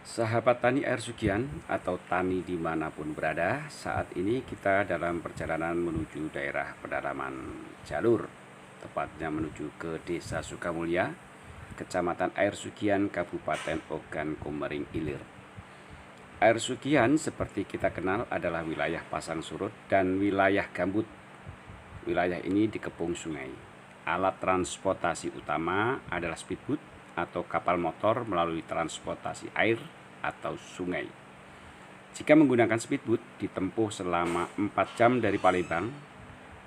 Sahabat tani air Sugian atau tani dimanapun berada, saat ini kita dalam perjalanan menuju daerah pedalaman Jalur, tepatnya menuju ke Desa Sukamulya, Kecamatan Air Sugian, Kabupaten Ogan Komering Ilir. Air Sugian seperti kita kenal adalah wilayah pasang surut dan wilayah gambut. Wilayah ini dikepung sungai. Alat transportasi utama adalah speedboat atau kapal motor melalui transportasi air atau sungai. Jika menggunakan speedboat ditempuh selama 4 jam dari Palembang.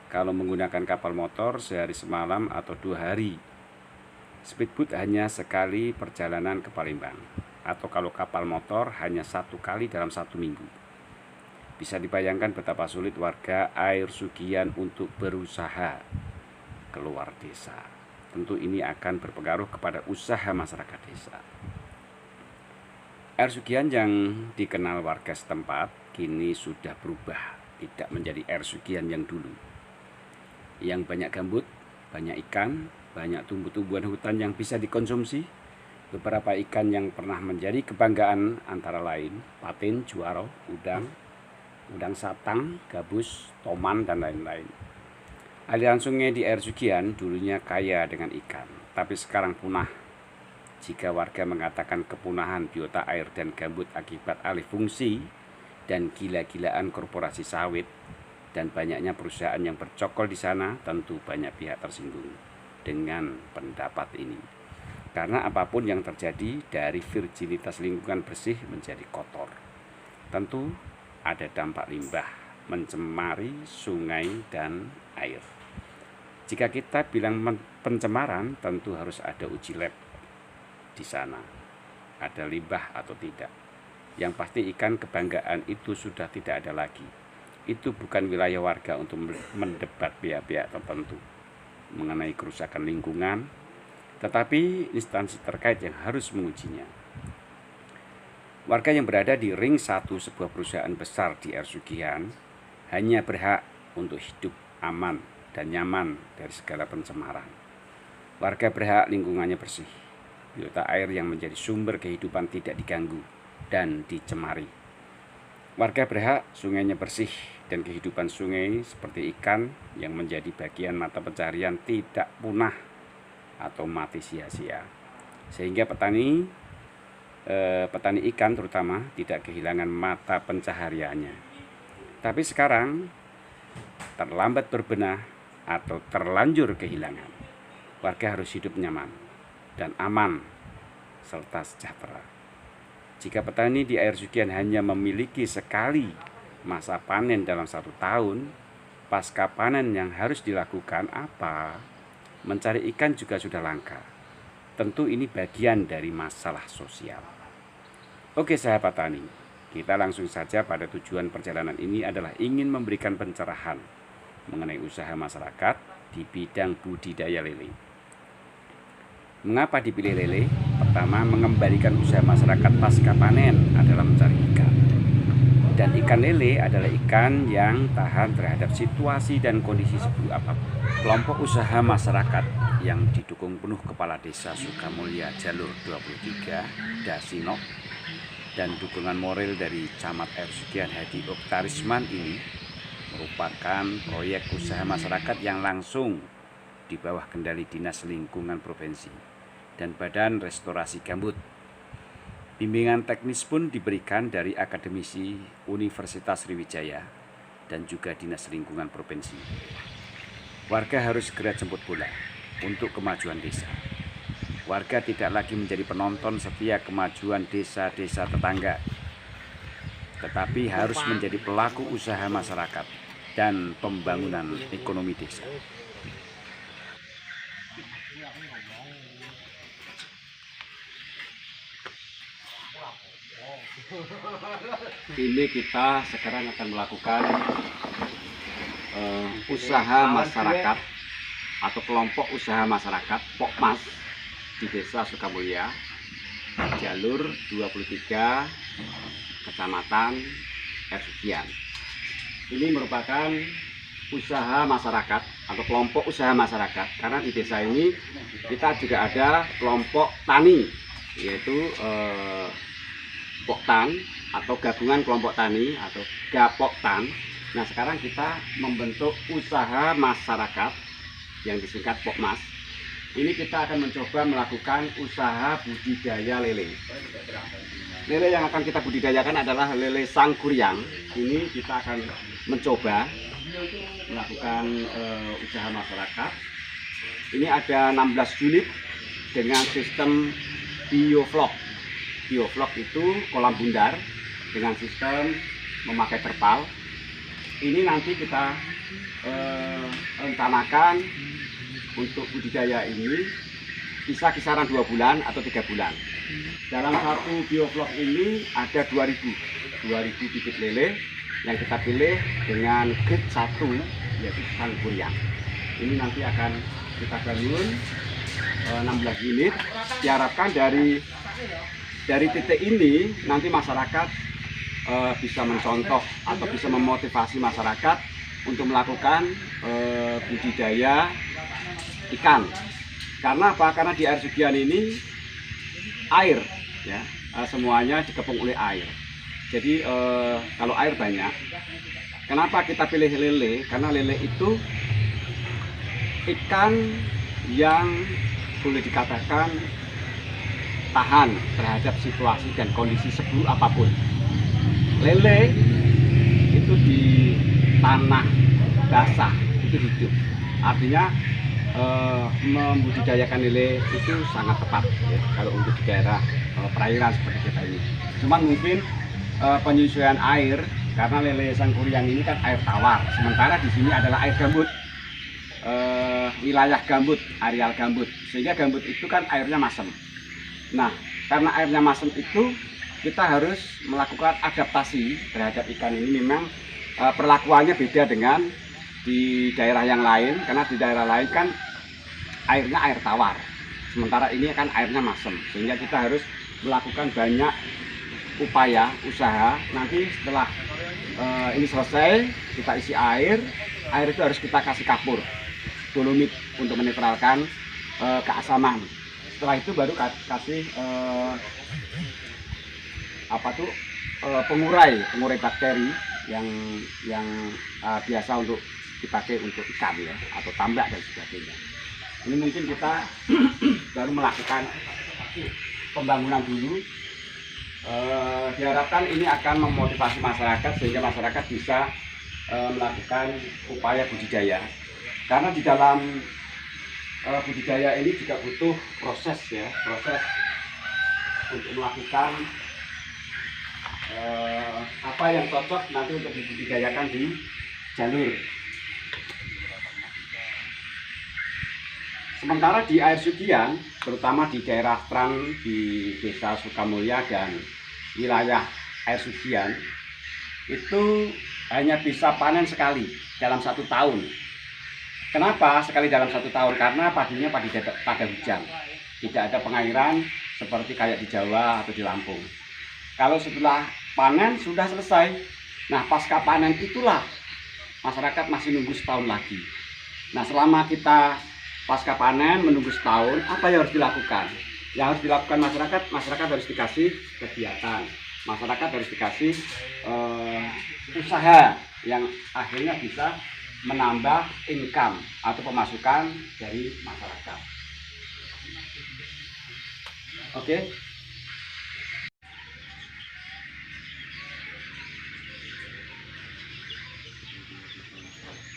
Kalau menggunakan kapal motor sehari semalam atau 2 hari. Speedboat hanya sekali perjalanan ke Palembang, atau kalau kapal motor hanya 1 kali dalam 1 minggu. Bisa dibayangkan betapa sulit warga air Sugian untuk berusaha keluar desa. Tentu ini akan berpengaruh kepada usaha masyarakat desa. Air Sugian yang dikenal warga setempat kini sudah berubah, tidak menjadi air Sugian yang dulu. Yang banyak gambut, banyak ikan, banyak tumbuh-tumbuhan hutan yang bisa dikonsumsi. Beberapa ikan yang pernah menjadi kebanggaan antara lain patin, juaro, udang satang, gabus, toman, dan lain-lain. Aliran sungai di air Sugian dulunya kaya dengan ikan, tapi sekarang punah. Jika warga mengatakan kepunahan biota air dan gambut akibat alih fungsi dan gila-gilaan korporasi sawit dan banyaknya perusahaan yang bercokol di sana, tentu banyak pihak tersinggung dengan pendapat ini. Karena apapun yang terjadi dari virginitas lingkungan bersih menjadi kotor, tentu ada dampak limbah mencemari sungai dan air. Jika kita bilang pencemaran, tentu harus ada uji lab di sana. Ada limbah atau tidak. Yang pasti ikan kebanggaan itu sudah tidak ada lagi. Itu bukan wilayah warga untuk mendebat pihak-pihak tertentu mengenai kerusakan lingkungan, tetapi instansi terkait yang harus mengujinya. Warga yang berada di ring 1 sebuah perusahaan besar di air Sugian hanya berhak untuk hidup aman dan nyaman dari segala pencemaran. Warga berhak lingkungannya bersih, biota air yang menjadi sumber kehidupan tidak diganggu dan dicemari. Warga berhak sungainya bersih dan kehidupan sungai seperti ikan yang menjadi bagian mata pencarian tidak punah atau mati sia-sia. Sehingga petani ikan terutama tidak kehilangan mata pencahariannya. Tapi sekarang terlambat berbenah atau terlanjur kehilangan. Warga harus hidup nyaman dan aman serta sejahtera. Jika petani di air Sugian hanya memiliki sekali masa panen dalam 1 tahun, pasca panen yang harus dilakukan apa? Mencari ikan juga sudah langka. Tentu ini bagian dari masalah sosial. Oke sahabat tani, kita langsung saja pada tujuan perjalanan ini adalah ingin memberikan pencerahan mengenai usaha masyarakat di bidang budidaya lele. Mengapa dipilih lele? Pertama, mengembalikan usaha masyarakat pasca panen adalah mencari ikan. Dan ikan lele adalah ikan yang tahan terhadap situasi dan kondisi seburuk apapun. Kelompok usaha masyarakat yang didukung penuh Kepala Desa Sukamulya Jalur 23 Dasinok dan dukungan moral dari Camat Air Sugian Hadi Oktarisman ini merupakan proyek usaha masyarakat yang langsung di bawah kendali Dinas Lingkungan Provinsi dan Badan Restorasi Gambut. Bimbingan teknis pun diberikan dari akademisi Universitas Sriwijaya dan juga Dinas Lingkungan Provinsi. Warga harus segera jemput bola untuk kemajuan desa. Warga tidak lagi menjadi penonton setia kemajuan desa-desa tetangga, tetapi harus menjadi pelaku usaha masyarakat dan pembangunan ekonomi desa. Ini kita sekarang akan melakukan usaha masyarakat atau kelompok usaha masyarakat Pokmas di Desa Sukamulya, Jalur 23, Kecamatan Air Sugian. Ini merupakan usaha masyarakat atau kelompok usaha masyarakat, karena di desa ini kita juga ada kelompok tani, yaitu Poktan atau gabungan kelompok tani atau Gapoktan. Nah, sekarang kita membentuk usaha masyarakat yang disingkat Pokmas. Ini kita akan mencoba melakukan usaha budidaya lele. Lele yang akan kita budidayakan adalah lele Sangkuriang. Ini kita akan mencoba melakukan usaha masyarakat. Ini ada 16 unit dengan sistem bioflok. Bioflok itu kolam bundar dengan sistem memakai terpal. Ini nanti kita rencanakan untuk budidaya ini bisa kisaran 2 bulan atau 3 bulan. Dalam satu bioflok ini ada 2000 bibit lele yang kita pilih dengan grade 1 yaitu Sangkuriang. Ini nanti akan kita bangun 16 unit. Diharapkan dari titik ini nanti masyarakat bisa mencontoh atau bisa memotivasi masyarakat untuk melakukan budidaya ikan. Karena apa? Karena di air sugian ini air, ya, semuanya dikepung oleh air. Jadi kalau air banyak, kenapa kita pilih lele? Karena lele itu ikan yang boleh dikatakan tahan terhadap situasi dan kondisi seburuk apapun. Lele itu di tanah basah itu hidup, artinya membudidayakan lele itu sangat tepat ya, kalau untuk di daerah perairan seperti kita ini. Cuman mungkin penyesuaian air, karena lele Sangkuriang ini kan air tawar, sementara di sini adalah air gambut, wilayah gambut, areal gambut, sehingga gambut itu kan airnya masam. Nah, karena airnya masam itu kita harus melakukan adaptasi terhadap ikan ini. Memang perlakuannya beda dengan di daerah yang lain, karena di daerah lain kan airnya air tawar, sementara ini kan airnya masam, sehingga kita harus melakukan banyak upaya usaha. Nanti setelah ini selesai, kita isi air itu harus kita kasih kapur dolomit untuk menetralkan keasaman. Setelah itu baru kasih pengurai bakteri yang biasa untuk dipakai untuk ikan ya, atau tambak dan sebagainya. Ini mungkin kita baru melakukan pembangunan dulu. Diharapkan ini akan memotivasi masyarakat sehingga masyarakat bisa melakukan upaya budidaya. Karena di dalam budidaya ini juga butuh proses ya, proses untuk melakukan apa yang cocok nanti untuk dibudidayakan di jalur. Sementara di air sugian, terutama di daerah Trang, di desa Sukamulya dan wilayah air sugian, itu hanya bisa panen sekali dalam 1 tahun. Kenapa sekali dalam 1 tahun? Karena padinya pada hujan, tidak ada pengairan seperti kayak di Jawa atau di Lampung. Kalau setelah panen sudah selesai, nah pasca panen itulah masyarakat masih nunggu setahun lagi. Nah, selama kita pasca panen menunggu setahun, apa yang harus dilakukan? Yang harus dilakukan masyarakat harus dikasih kegiatan, masyarakat harus dikasih usaha yang akhirnya bisa menambah income atau pemasukan dari masyarakat. Oke.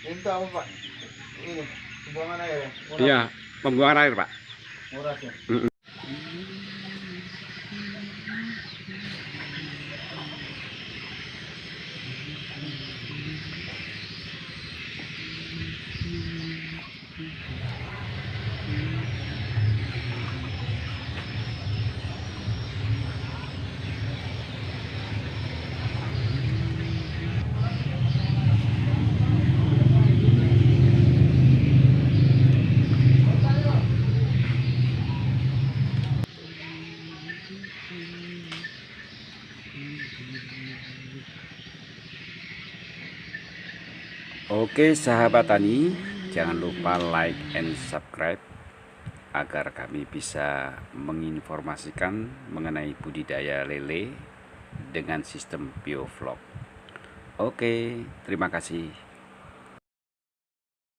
Ini apa Pak? Ini pembuangan air ya? Iya, pembuangan air Pak. Murah ya? Oke sahabat tani, jangan lupa like and subscribe agar kami bisa menginformasikan mengenai budidaya lele dengan sistem bioflok. Oke, terima kasih.